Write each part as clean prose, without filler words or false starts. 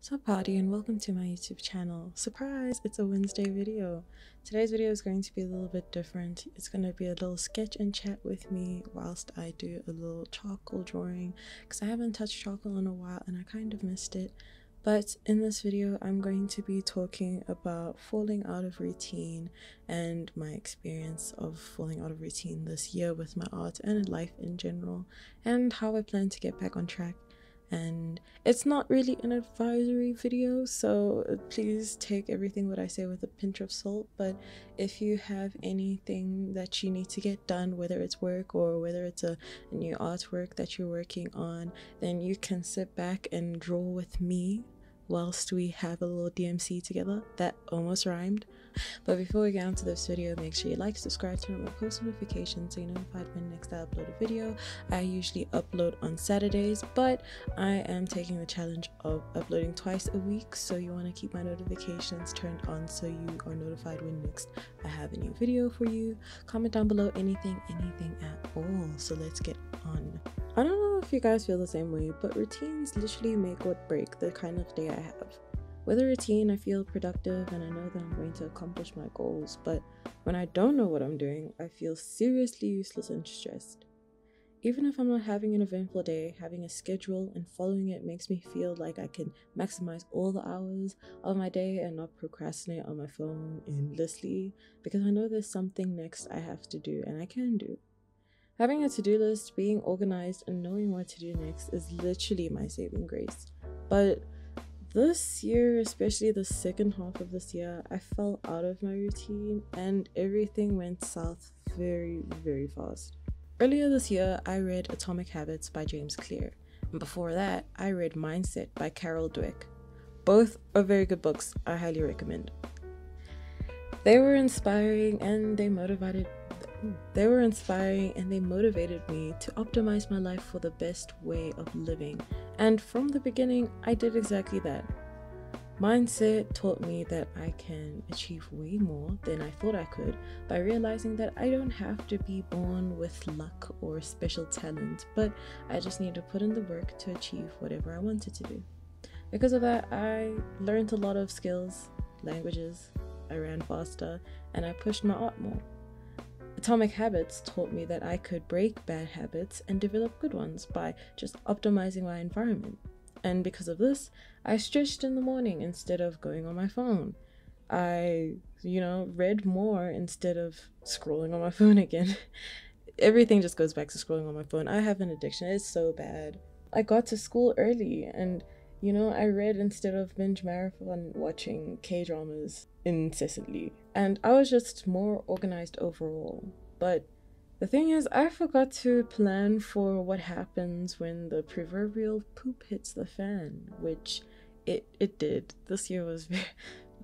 Sup party and welcome to my YouTube channel. Surprise! It's a Wednesday video. Today's video is going to be a little bit different. It's going to be a little sketch and chat with me whilst I do a little charcoal drawing because I haven't touched charcoal in a while and I kind of missed it. But in this video I'm going to be talking about falling out of routine and my experience of falling out of routine this year with my art and life in general, and how I plan to get back on track. And it's not really an advisory video, so please take everything what I say with a pinch of salt. But if you have anything that you need to get done, whether it's work or whether it's a new artwork that you're working on, then you can sit back and draw with me whilst we have a little DMC together. That almost rhymed. But before we get into this video, make sure you like, subscribe, turn on my post notifications so you're notified when next I upload a video. I usually upload on Saturdays, but I am taking the challenge of uploading twice a week, so you want to keep my notifications turned on so you are notified when next I have a new video for you. Comment down below anything at all. So let's get on. I don't know if you guys feel the same way, but routines literally make or break the kind of day I have. With a routine, I feel productive and I know that I'm going to accomplish my goals, but when I don't know what I'm doing, I feel seriously useless and stressed. Even if I'm not having an eventful day, having a schedule and following it makes me feel like I can maximize all the hours of my day and not procrastinate on my phone endlessly, because I know there's something next I have to do and I can do. Having a to-do list, being organized, and knowing what to do next is literally my saving grace. But this year, especially the second half of this year, I fell out of my routine and everything went south very, very fast. Earlier this year, I read Atomic Habits by James Clear, and before that, I read Mindset by Carol Dweck. Both are very good books. I highly recommend. They were inspiring and they motivated me to optimize my life for the best way of living. And from the beginning, I did exactly that. Mindset taught me that I can achieve way more than I thought I could by realizing that I don't have to be born with luck or special talent, but I just need to put in the work to achieve whatever I wanted to do. Because of that, I learned a lot of skills, languages, I ran faster, and I pushed my art more. Atomic Habits taught me that I could break bad habits and develop good ones by just optimizing my environment. And because of this, I stretched in the morning instead of going on my phone. I, read more instead of scrolling on my phone again. Everything just goes back to scrolling on my phone. I have an addiction. It's so bad. I got to school early and, I read instead of binge marathon watching K-dramas incessantly. And I was just more organized overall. But the thing is, I forgot to plan for what happens when the proverbial poop hits the fan, which it did. This year was very,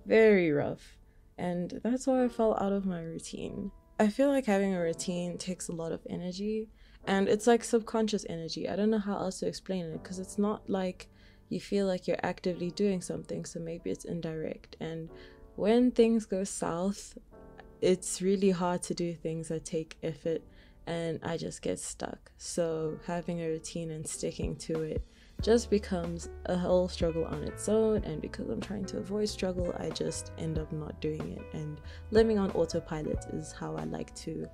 very rough. And that's why I fell out of my routine. I feel like having a routine takes a lot of energy, and it's like subconscious energy. I don't know how else to explain it, because it's not like you feel like you're actively doing something, so maybe it's indirect. And when things go south, it's really hard to do things that take effort, and I just get stuck. So having a routine and sticking to it just becomes a whole struggle on its own, and because I'm trying to avoid struggle, I just end up not doing it. And living on autopilot is how I like to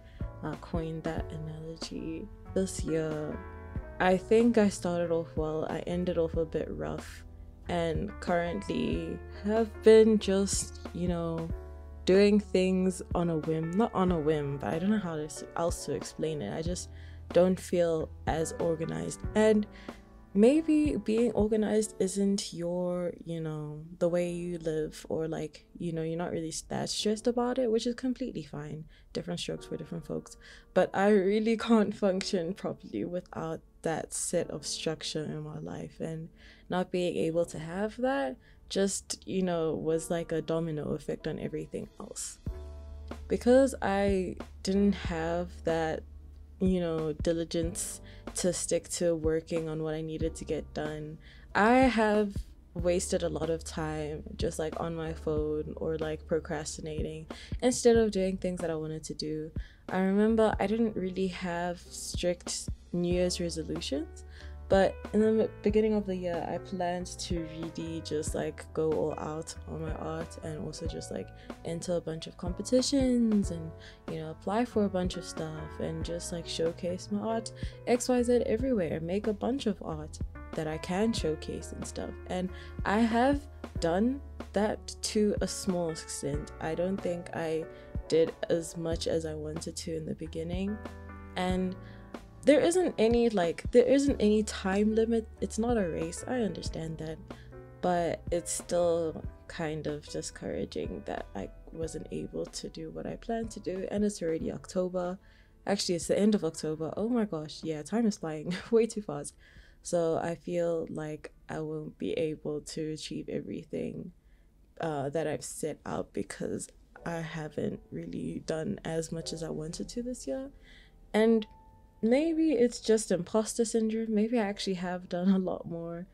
coin that analogy. This year, I think I started off well, I ended off a bit rough, and currently have been just, doing things on a whim. Not on a whim, but I don't know how else to explain it. I just don't feel as organized. And maybe being organized isn't your, the way you live, or like, you're not really that stressed about it, which is completely fine. Different strokes for different folks. But I really can't function properly without that set of structure in my life, and not being able to have that just, was like a domino effect on everything else. Because I didn't have that, diligence to stick to working on what I needed to get done, I have wasted a lot of time just like on my phone or like procrastinating instead of doing things that I wanted to do. I remember I didn't really have strict New Year's resolutions, But in the beginning of the year, I planned to really just like go all out on my art, and also just like enter a bunch of competitions and, you know, apply for a bunch of stuff and just like showcase my art XYZ everywhere, make a bunch of art that I can showcase and stuff. And I have done that to a small extent. I don't think I did as much as I wanted to in the beginning, and there isn't any time limit. It's not a race, I understand that, but it's still kind of discouraging that I wasn't able to do what I planned to do. And it's already October. Actually, it's the end of October. Oh my gosh, yeah, time is flying way too fast. So I feel like I won't be able to achieve everything that I've set out, because I haven't really done as much as I wanted to this year. And maybe it's just imposter syndrome. Maybe I actually have done a lot more,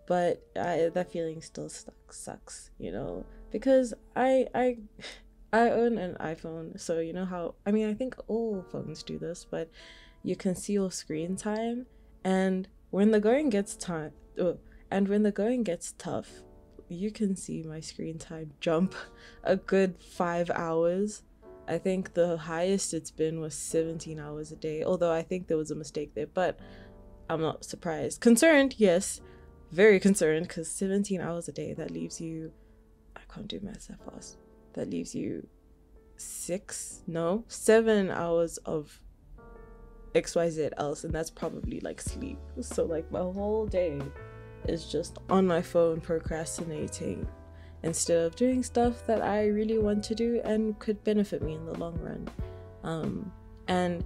but that feeling still sucks, you know, because I own an iPhone, so you know how, I mean, I think all phones do this, but you can see your screen time, and when the going gets tough, you can see my screen time jump a good 5 hours. I think the highest it's been was 17 hours a day, although I think there was a mistake there, but I'm not surprised. Concerned, yes, very concerned, because 17 hours a day, that leaves you, I can't do maths that fast, that leaves you 7 hours of XYZ else, and that's probably like sleep. So like my whole day is just on my phone procrastinating, instead of doing stuff that I really want to do and could benefit me in the long run. And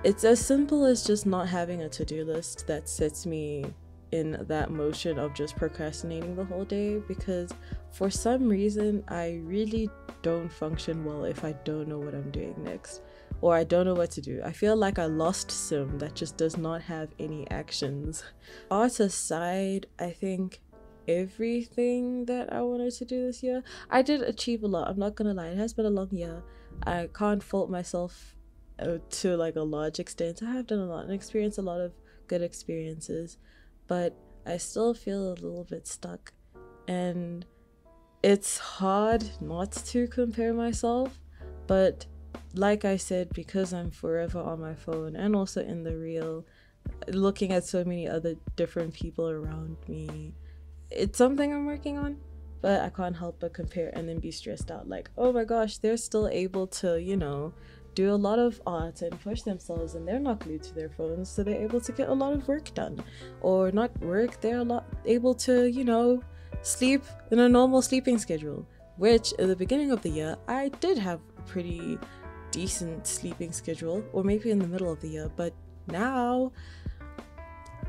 it's as simple as just not having a to-do list that sets me in that motion of just procrastinating the whole day, because for some reason I really don't function well if I don't know what I'm doing next, or I don't know what to do. I feel like a lost sim that just does not have any actions. Art aside, I think everything that I wanted to do this year, I did achieve a lot. I'm not gonna lie, it has been a long year. I can't fault myself to like a large extent. I have done a lot and experienced a lot of good experiences, but I still feel a little bit stuck, and it's hard not to compare myself. But like I said, because I'm forever on my phone and also in the real, looking at so many other different people around me, it's something I'm working on, but I can't help but compare and then be stressed out, like, oh my gosh, they're still able to, you know, do a lot of art and push themselves, and they're not glued to their phones, so they're able to get a lot of work done. Or not work, they're able to, you know, sleep in a normal sleeping schedule, which in the beginning of the year I did have a pretty decent sleeping schedule, or maybe in the middle of the year, but now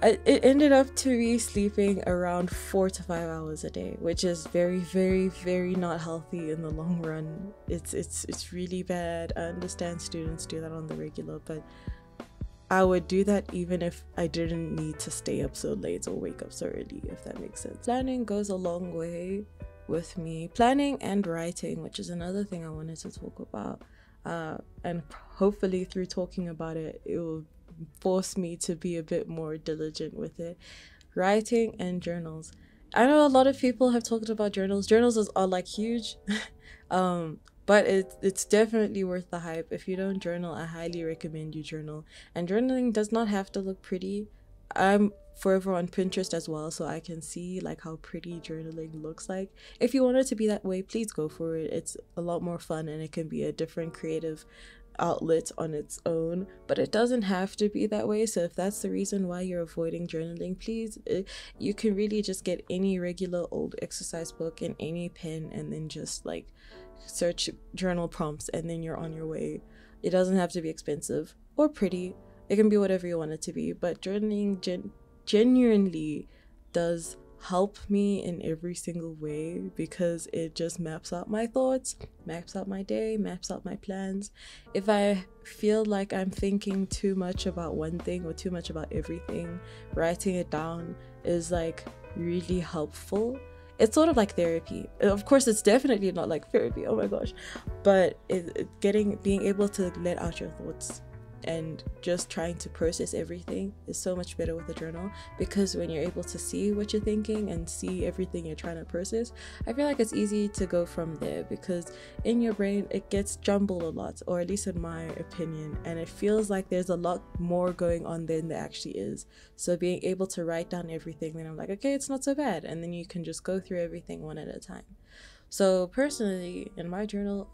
it ended up to be sleeping around 4 to 5 hours a day, which is very, very, very not healthy in the long run. It's really bad. I understand students do that on the regular, but I would do that even if I didn't need to stay up so late or wake up so early, if that makes sense. Planning goes a long way with me. Planning and writing, which is another thing I wanted to talk about. And hopefully through talking about it, it will force me to be a bit more diligent with it. Writing and journals. I know a lot of people have talked about journals. Journals are like huge, but it's definitely worth the hype. If you don't journal, I highly recommend you journal. And journaling does not have to look pretty. I'm forever on Pinterest as well, so I can see like how pretty journaling looks like. If you want it to be that way, please go for it. It's a lot more fun, and it can be a different creative outlet on its own, but it doesn't have to be that way. So if that's the reason why you're avoiding journaling, please, you can really just get any regular old exercise book and any pen, and then just like search journal prompts, and then you're on your way. It doesn't have to be expensive or pretty. It can be whatever you want it to be, but journaling genuinely does help me in every single way, because it just maps out my thoughts, maps out my day, maps out my plans. If I feel like I'm thinking too much about one thing or too much about everything, writing it down is like really helpful. It's sort of like therapy. Of course, it's definitely not like therapy, oh my gosh, but being able to let out your thoughts and just trying to process everything is so much better with a journal, because when you're able to see what you're thinking and see everything you're trying to process, I feel like it's easy to go from there, because in your brain it gets jumbled a lot, or at least in my opinion, and it feels like there's a lot more going on than there actually is. So being able to write down everything, then I'm like, okay, it's not so bad, and then you can just go through everything one at a time. So personally, in my journal,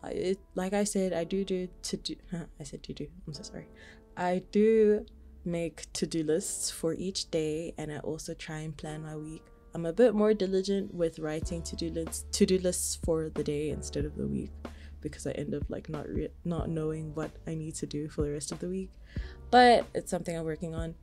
like I said, I do I said to do, I'm so sorry. I do make to-do lists for each day, and I also try and plan my week. I'm a bit more diligent with writing to-do lists for the day instead of the week, because I end up like not knowing what I need to do for the rest of the week. But it's something I'm working on.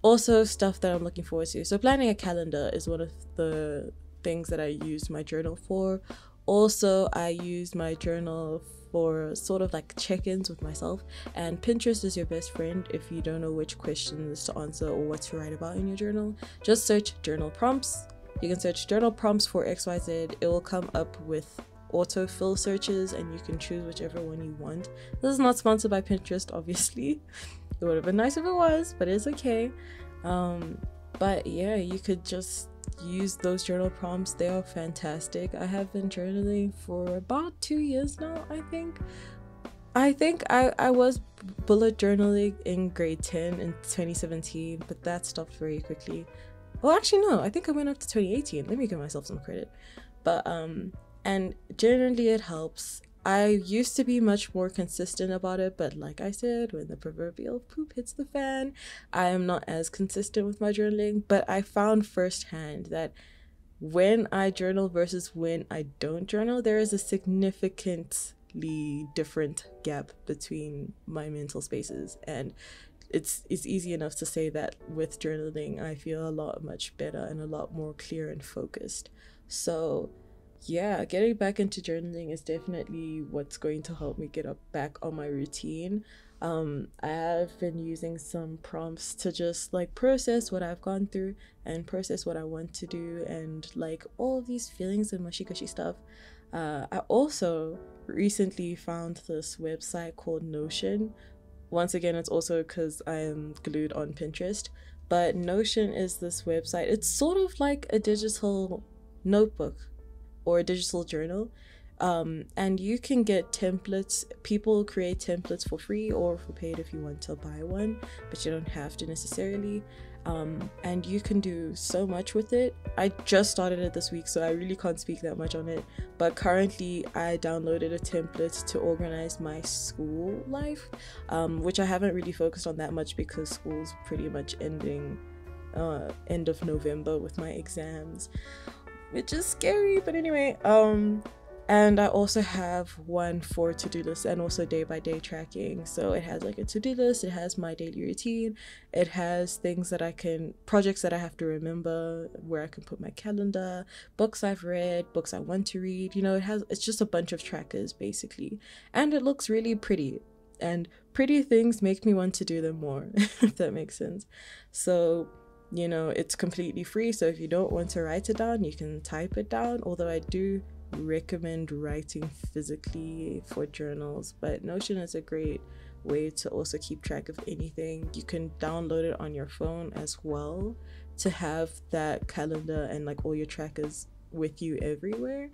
Also, stuff that I'm looking forward to. So planning a calendar is one of the things that I use my journal for. Also, I use my journal for sort of like check-ins with myself, and Pinterest is your best friend if you don't know which questions to answer or what to write about in your journal. Just search journal prompts. You can search journal prompts for XYZ. It will come up with autofill searches, and you can choose whichever one you want. This is not sponsored by Pinterest, obviously. It would have been nice if it was, but it's okay. But yeah, you could just use those journal prompts. They are fantastic. I have been journaling for about 2 years now. I think I was bullet journaling in grade 10 in 2017, but that stopped very quickly. Well, actually no, I think I went up to 2018. Let me give myself some credit. But and generally it helps. I used to be much more consistent about it, but like I said, when the proverbial poop hits the fan, I am not as consistent with my journaling. But I found firsthand that when I journal versus when I don't journal, there is a significantly different gap between my mental spaces, and it's easy enough to say that with journaling I feel a lot much better and a lot more clear and focused. So yeah, getting back into journaling is definitely what's going to help me get back on my routine. I have been using some prompts to just like process what I've gone through and process what I want to do, and like all of these feelings and mushy-gushy stuff. I also recently found this website called Notion. Once again, it's also because I am glued on Pinterest, but Notion is this website. It's sort of like a digital notebook or a digital journal, and you can get templates. People create templates for free or for paid if you want to buy one, but you don't have to necessarily. And you can do so much with it. I just started it this week, so I really can't speak that much on it, but currently I downloaded a template to organize my school life, which I haven't really focused on that much because school's pretty much ending end of November with my exams, which is scary. But anyway, and I also have one for to-do lists and also day-by-day tracking. So it has like a to-do list, it has my daily routine, it has things that projects that I have to remember, where I can put my calendar, books I've read, books I want to read. You know, it's just a bunch of trackers basically, and it looks really pretty, and pretty things make me want to do them more, if that makes sense. So you know, it's completely free, so if you don't want to write it down, you can type it down, although I do recommend writing physically for journals. But Notion is a great way to also keep track of anything. You can download it on your phone as well to have that calendar and like all your trackers with you everywhere.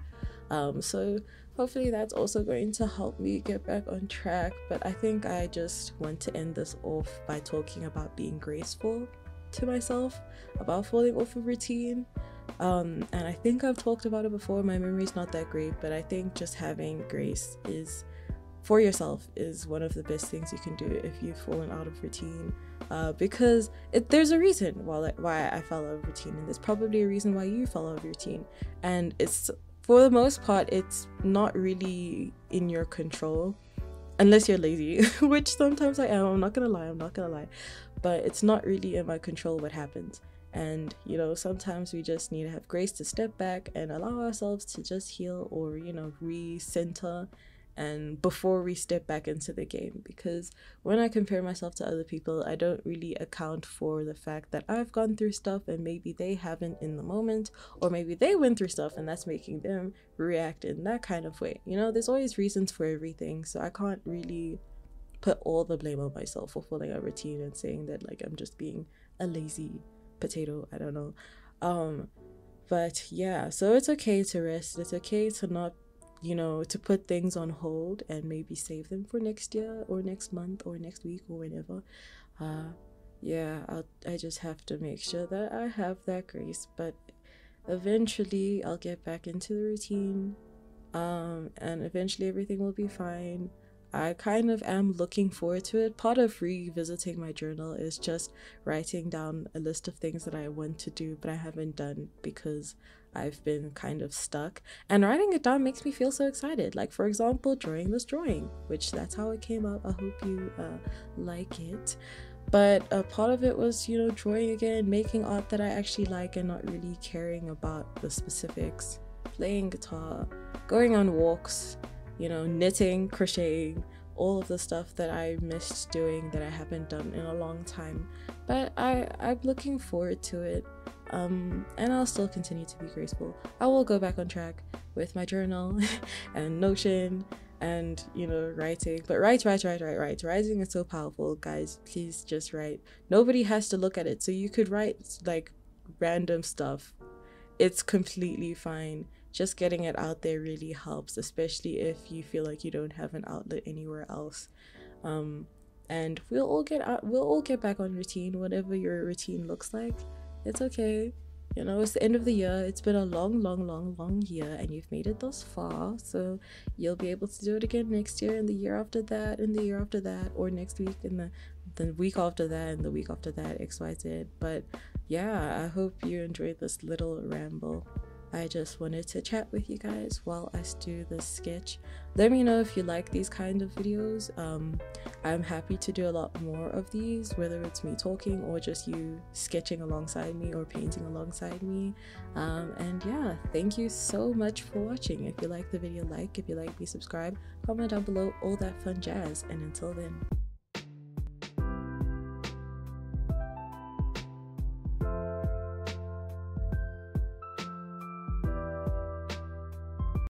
So hopefully that's also going to help me get back on track. But I think I just want to end this off by talking about being graceful to myself, about falling off of routine. And I think I've talked about it before. My memory's not that great, but I think just having grace for yourself is one of the best things you can do if you've fallen out of routine, because there's a reason why I fell out of routine, and there's probably a reason why you fell out of routine, and it's, for the most part, it's not really in your control unless you're lazy, which sometimes I am. I'm not gonna lie, but it's not really in my control what happens. And you know, sometimes we just need to have grace to step back and allow ourselves to just heal, or you know, recenter, and before we step back into the game. Because when I compare myself to other people, I don't really account for the fact that I've gone through stuff and maybe they haven't in the moment, or maybe they went through stuff and that's making them react in that kind of way. You know, there's always reasons for everything, so I can't really put all the blame on myself for following a routine and saying that like I'm just being a lazy potato. I don't know. But yeah, so it's okay to rest. It's okay to not, to put things on hold and maybe save them for next year or next month or next week or whenever. Yeah, I just have to make sure that I have that grace, but eventually I'll get back into the routine, and eventually everything will be fine. I kind of am looking forward to it. Part of revisiting my journal is just writing down a list of things that I want to do but I haven't done because I've been kind of stuck. And writing it down makes me feel so excited. Like, for example, drawing this drawing, which that's how it came up. I hope you like it. But a part of it was, drawing again, making art that I actually like and not really caring about the specifics, playing guitar, going on walks, knitting, crocheting, all of the stuff that I missed doing that I haven't done in a long time. But I'm looking forward to it. And I'll still continue to be graceful. I will go back on track with my journal and Notion and writing. But write. Writing is so powerful, guys. Please just write. Nobody has to look at it, so you could write like random stuff. It's completely fine. Just getting it out there really helps, especially if you feel like you don't have an outlet anywhere else. And we'll all get back on routine, whatever your routine looks like. It's okay. It's the end of the year. It's been a long year, and you've made it thus far. So you'll be able to do it again next year, and the year after that, and the year after that, or next week, and the week after that, and the week after that, XYZ. But yeah, I hope you enjoyed this little ramble. I just wanted to chat with you guys while I do this sketch. Let me know if you like these kind of videos. I'm happy to do a lot more of these, whether it's me talking or just you sketching alongside me or painting alongside me. And yeah, thank you so much for watching. If you like the video, if you like me, subscribe, comment down below, all that fun jazz. And until then.